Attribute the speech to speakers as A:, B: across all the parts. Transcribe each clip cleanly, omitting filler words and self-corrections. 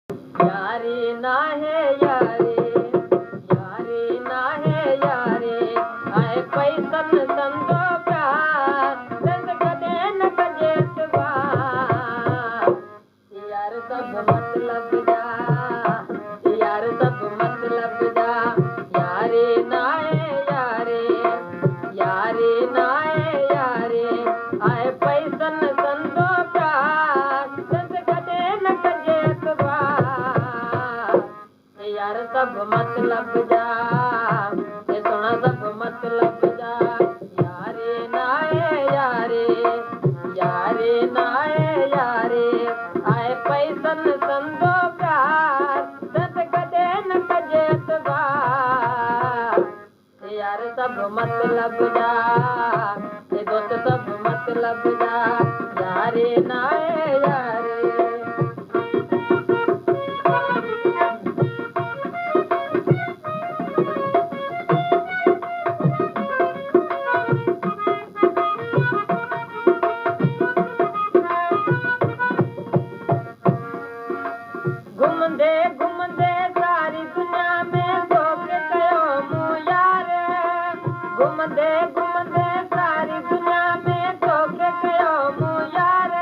A: यारी ना है यारी, यारी ना है यारी, आए पैसन संदो प्यार रंग कदे न कजे इतबार। यार सब मतलब जा, यार सब मतलब जा, यारी ना है यारी, यारी ना है यारी, आए पैसन संदो प्यार रंग कदे न कजे इतबार। यार सब मतलब जा, ये सोना सब मतलब जा, यारी ना है यारी, यारी ना है यारी, आए पैसन संदो प्यार दस कदे न कजे इतबार। यार सब मतलब जा, ये दोस्त सब मतलब जा, यारी ना है यारी। घुमंदे घुमंदे सारी दुनिया में धोखे कयो मूं यार, घुमंदे घुमंदे सारी दुनिया में धोखे कयो मूं यार।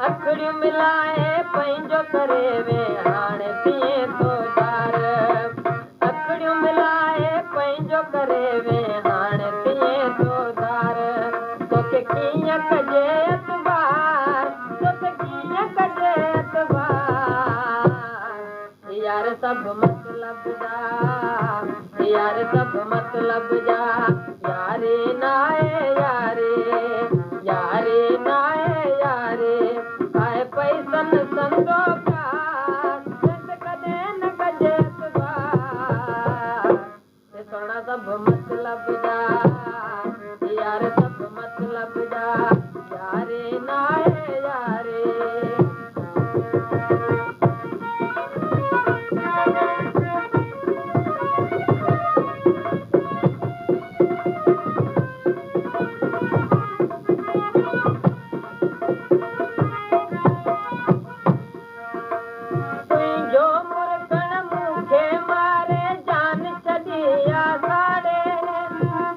A: अखड़ियूं मिलाए पंहिंजो करे वे हाणे पिए थो यार, अखड़ियूं मिलाए पंहिंजो करे वे हाणे पिए थो यार। तोखे कीअं कजे एतबार, तोखे कीअं कजे एतबार। यार सब मतलब जा, यार सब मतलब जा, यारी ना है यारी, यारी ना है यारी, आए पैसन संदो प्यार रंग कदे न कजे इतबार। ये सोना सब मतलब जा, यार सब मतलब जा, यारी ना है यारी। तुंहिंजो मुर्खण मूंखे मारे जान छॾी आसाड़े,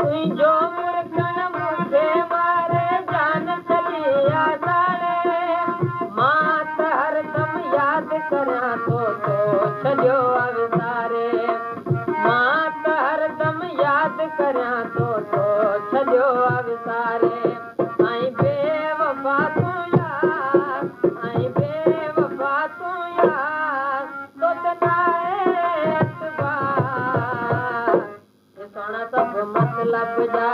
A: तुंहिंजो मुर्खण मूंखे मारे जान छॾी आसाड़े। मां त हरदम यादि करियां थो तो छॾियो विसारे, मां त हरदम यादि करियां थो तो छॾियो विसारे। ऐं बेवफा तूं यार, ऐं बेवफा तूं यार, तो त नाहे एतबार। ये सोना सब मतलब जा,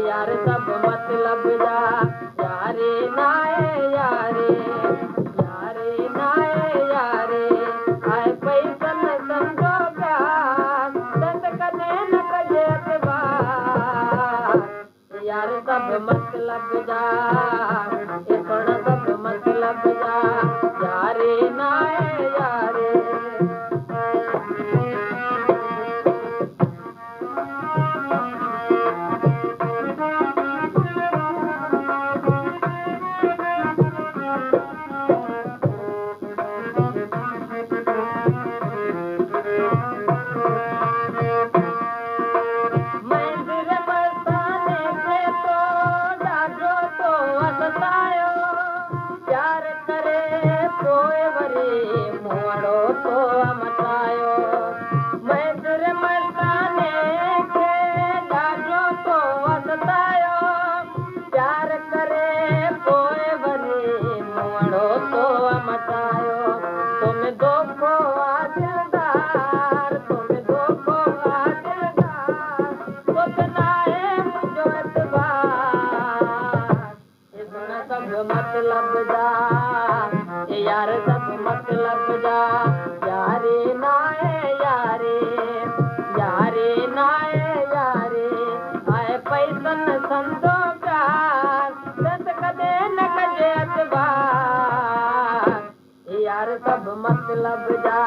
A: यार सब मतलब जा, यारी ना है यारी, यारी ना है यारी, आए पैसन संदो प्यार दस कदे न कजे इतबार। यार सब मतलब जा, ये सोना सब मतलब जा, यारी ना है यारी। मंदिर बरसाने से तो ॾाढो तो असतायो, प्यार करे पोइ वरी मुअड़ो तो मटायो। मंदिर बरसाने खे ॾाढो तो असतायो, प्यार करे पोइ वरी मुअड़ो तो मटायो। तुम दोखो आ दिलदार, तुम दोखो आ दिलदार, तो त नाहे मुंहिंजो एतबार। ये सोना सब मतलब जा, ये यार सब मतलब जा, यारी ना है यारी, यारी ना है यारी, आए पैसन संदो प्यार दस कदे न कजे इतबार। ये यार सब मतलब जा।